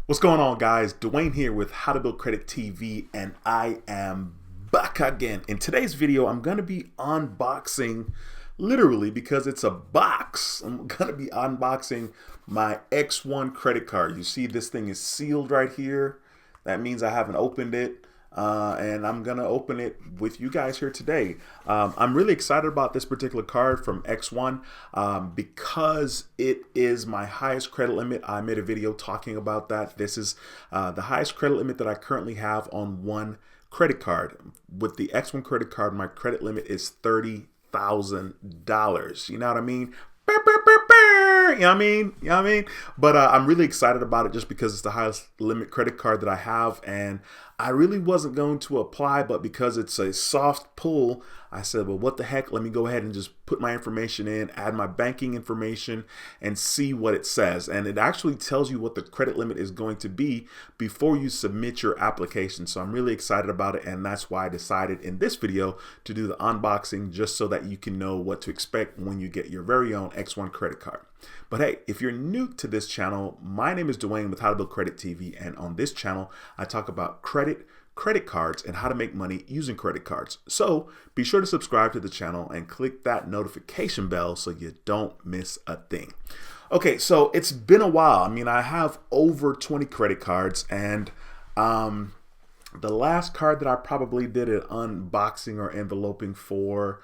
What's going on, guys? Duane here with How to Build Credit TV, and I am back again. In today's video, I'm going to be unboxing, literally because it's a box, I'm going to be unboxing my X1 credit card. You see this thing is sealed right here. That means I haven't opened it. And I'm gonna open it with you guys here today. I'm really excited about this particular card from X1 because it is my highest credit limit. I made a video talking about that. This is the highest credit limit that I currently have on one credit card. With the X1 credit card, my credit limit is $30,000. You know what I mean? You know what I mean? You know what I mean? But I'm really excited about it just because it's the highest limit credit card that I have, and I really wasn't going to apply, but because it's a soft pull, I said, well, what the heck? Let me go ahead and just put my information in, add my banking information, and see what it says. And it actually tells you what the credit limit is going to be before you submit your application. So I'm really excited about it, and that's why I decided in this video to do the unboxing, just so that you can know what to expect when you get your very own X1 credit card. But hey, if you're new to this channel, my name is Duane with How to Build Credit TV, and on this channel, I talk about credit cards, and how to make money using credit cards. So be sure to subscribe to the channel and click that notification bell so you don't miss a thing. Okay, so it's been a while. I mean, I have over 20 credit cards, and the last card that I probably did an unboxing or enveloping for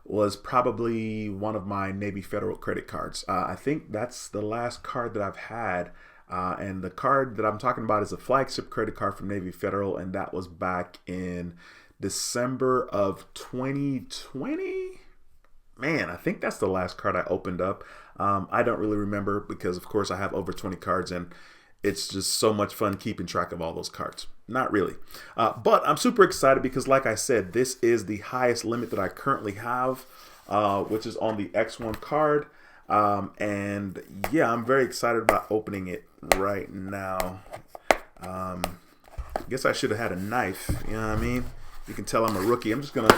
was probably one of my Navy Federal credit cards. I think that's the last card that I've had. And the card that I'm talking about is a flagship credit card from Navy Federal, and that was back in December of 2020. Man, I think that's the last card I opened up. I don't really remember because, of course, I have over 20 cards, and it's just so much fun keeping track of all those cards. Not really. But I'm super excited because, like I said, this is the highest limit that I currently have, which is on the X1 card. And yeah, I'm very excited about opening it right now. I guess I should have had a knife. You know what I mean? You can tell I'm a rookie. I'm just gonna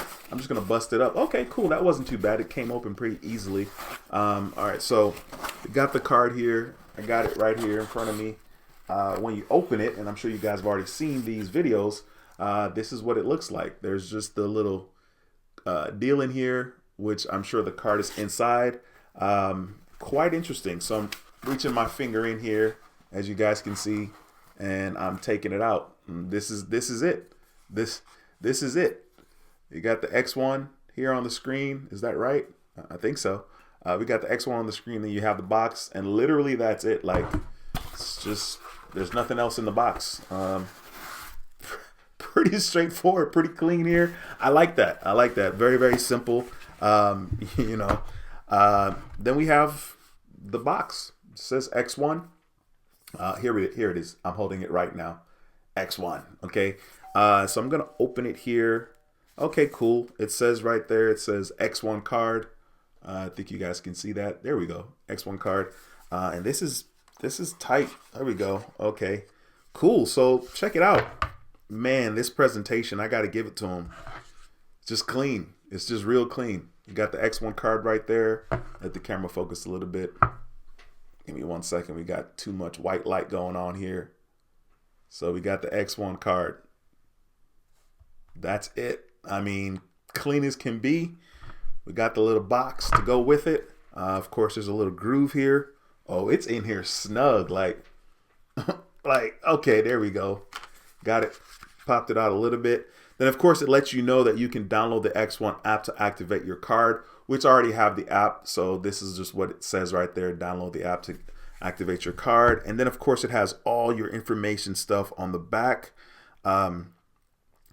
bust it up. Okay, cool. That wasn't too bad. It came open pretty easily. All right, so we got the card here. I got it right here in front of me. When you open it, and I'm sure you guys have already seen these videos, this is what it looks like. There's just the little deal in here, which I'm sure the card is inside. Quite interesting. So I'm reaching my finger in here, as you guys can see, and I'm taking it out. And this is it. This is it. You got the X1 here on the screen. Is that right? I think so. We got the X1 on the screen, then you have the box, and literally that's it. Like, it's just, there's nothing else in the box. Pretty straightforward, pretty clean here. I like that. I like that. Very, very simple. You know. Then we have the box. It says X1. Here it is. I'm holding it right now. X1. Okay. So I'm gonna open it here. Okay, cool. It says right there. It says X1 card. I think you guys can see that. There we go. X1 card. And this is tight. There we go. Okay. Cool. So check it out. Man, this presentation, I got to give it to him. It's just clean. It's just real clean. You got the X1 card right there. Let the camera focus a little bit. Give me 1 second. We got too much white light going on here. So we got the X1 card. That's it. I mean, clean as can be. We got the little box to go with it. Of course, there's a little groove here. Oh, it's in here snug. Like, okay, there we go. Got it. Popped it out a little bit. Then, of course, it lets you know that you can download the X1 app to activate your card, which I already have the app. So this is just what it says right there. Download the app to activate your card. And then, of course, it has all your information stuff on the back.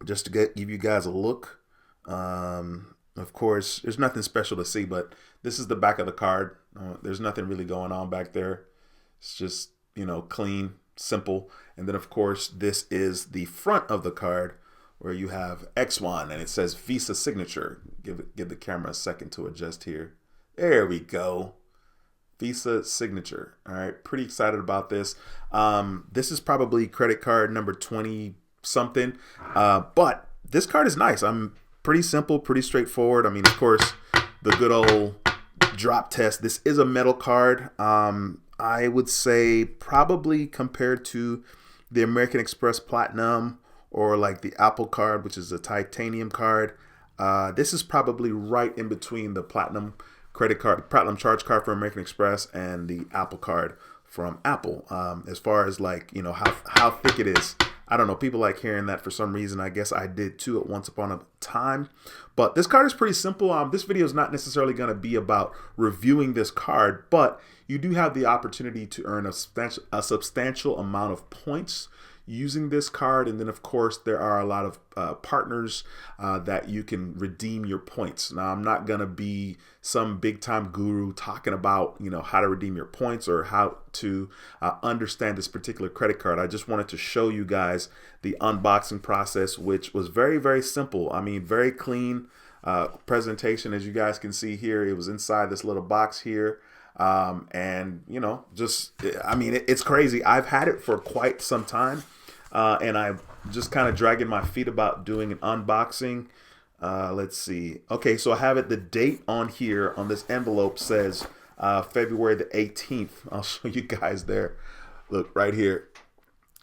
Just to give you guys a look. Of course, there's nothing special to see, but this is the back of the card. There's nothing really going on back there. It's just, you know, clean, simple. And then, of course, this is the front of the card, where you have X1 and it says Visa signature. Give the camera a second to adjust here. There we go. Visa signature. All right, pretty excited about this. This is probably credit card number 20 something, but this card is nice. I'm pretty simple, pretty straightforward. I mean, of course, the good old drop test. This is a metal card. I would say probably compared to the American Express Platinum or like the Apple Card, which is a titanium card. This is probably right in between the Platinum credit card, Platinum charge card for American Express, and the Apple Card from Apple. As far as like, you know, how thick it is. I don't know. People like hearing that for some reason. I guess I did too at once upon a time. But this card is pretty simple. This video is not necessarily going to be about reviewing this card, but you do have the opportunity to earn a substantial amount of points using this card. And then, of course, there are a lot of partners that you can redeem your points. Now, I'm not going to be some big time guru talking about, you know, how to redeem your points or how to understand this particular credit card. I just wanted to show you guys the unboxing process, which was very, very simple. I mean, very clean presentation. As you guys can see here, it was inside this little box here. And, you know, just, I mean, it's crazy. I've had it for quite some time. And I'm just kind of dragging my feet about doing an unboxing. Let's see. Okay, so I have it. The date on here on this envelope says February the 18th. I'll show you guys there. Look right here.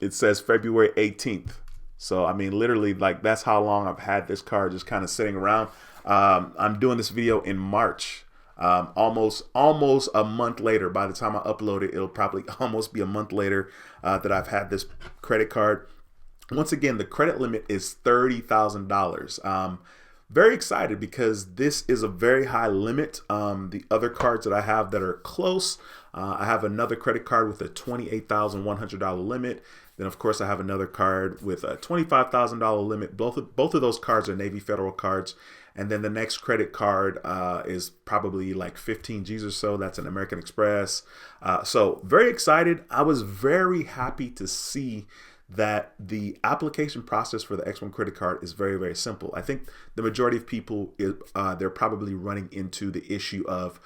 It says February 18th. So, I mean, literally, like, that's how long I've had this card just kind of sitting around. I'm doing this video in March. Almost a month later. By the time I upload it, it'll probably almost be a month later that I've had this credit card. Once again, the credit limit is $30,000. Very excited because this is a very high limit. The other cards that I have that are close, I have another credit card with a $28,100 limit. Then, of course, I have another card with a $25,000 limit. Both of those cards are Navy Federal cards. And then the next credit card is probably like 15 G's or so. That's an American Express. So very excited. I was very happy to see that the application process for the X1 credit card is very, very simple. I think the majority of people, they're probably running into the issue of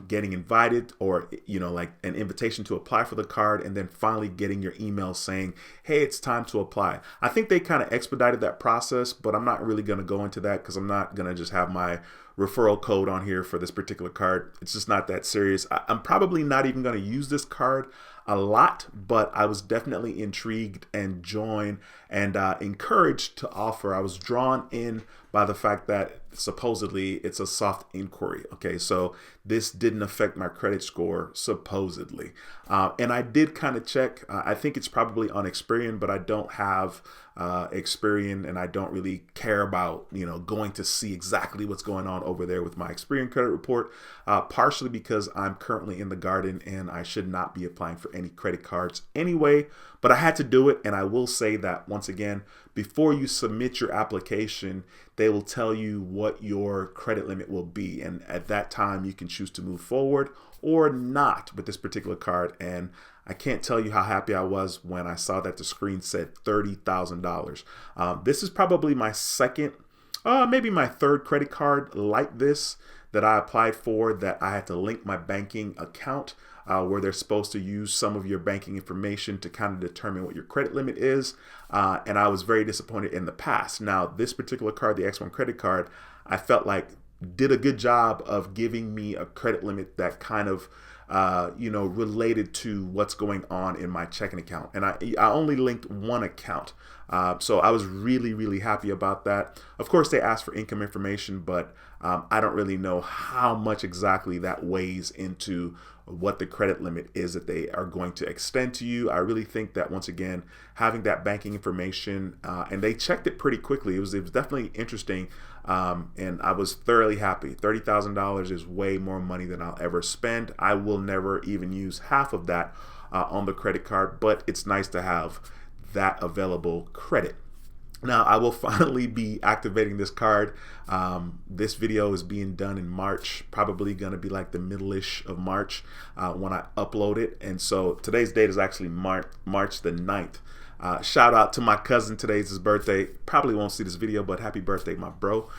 getting invited or, you know, like an invitation to apply for the card and then finally getting your email saying, hey, it's time to apply. I think they kind of expedited that process, but I'm not really going to go into that because I'm not going to just have my referral code on here for this particular card. It's just not that serious. I'm probably not even going to use this card a lot, but I was definitely intrigued and joined and encouraged to offer. I was drawn in by the fact that supposedly it's a soft inquiry. Okay, so this didn't affect my credit score, supposedly. And I did kind of check. I think it's probably on Experian, but I don't have Experian and I don't really care about, you know, going to see exactly what's going on over there with my Experian credit report, partially because I'm currently in the garden and I should not be applying for any credit cards anyway, but I had to do it. And I will say that once again, before you submit your application, they will tell you what your credit limit will be. And at that time, you can choose to move forward or not with this particular card. And I can't tell you how happy I was when I saw that the screen said $30,000. This is probably my second, maybe my third credit card like this that I applied for, that I had to link my banking account where they're supposed to use some of your banking information to kind of determine what your credit limit is. And I was very disappointed in the past. Now, this particular card, the X1 credit card, I felt like did a good job of giving me a credit limit that kind of, you know, related to what's going on in my checking account. And I only linked one account. So I was really, really happy about that. Of course, they asked for income information, but I don't really know how much exactly that weighs into what the credit limit is that they are going to extend to you. I really think that, once again, having that banking information, and they checked it pretty quickly. It was definitely interesting. And I was thoroughly happy. $30,000 is way more money than I'll ever spend. I will never even use half of that on the credit card, but it's nice to have that available credit. Now, I will finally be activating this card. This video is being done in March, probably going to be like the middle-ish of March when I upload it. And so today's date is actually March the 9th. Shout out to my cousin. Today's his birthday. Probably won't see this video, but happy birthday, my bro.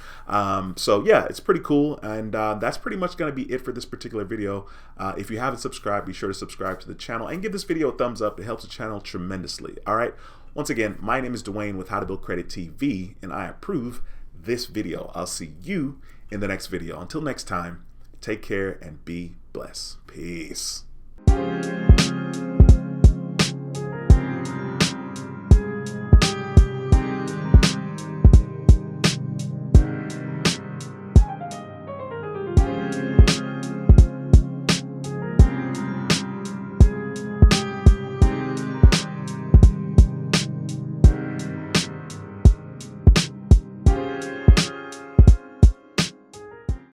So yeah, it's pretty cool. And that's pretty much going to be it for this particular video. If you haven't subscribed, be sure to subscribe to the channel and give this video a thumbs up. It helps the channel tremendously. All right. Once again, my name is Duane with How to Build Credit TV, and I approve this video. I'll see you in the next video. Until next time, take care and be blessed. Peace.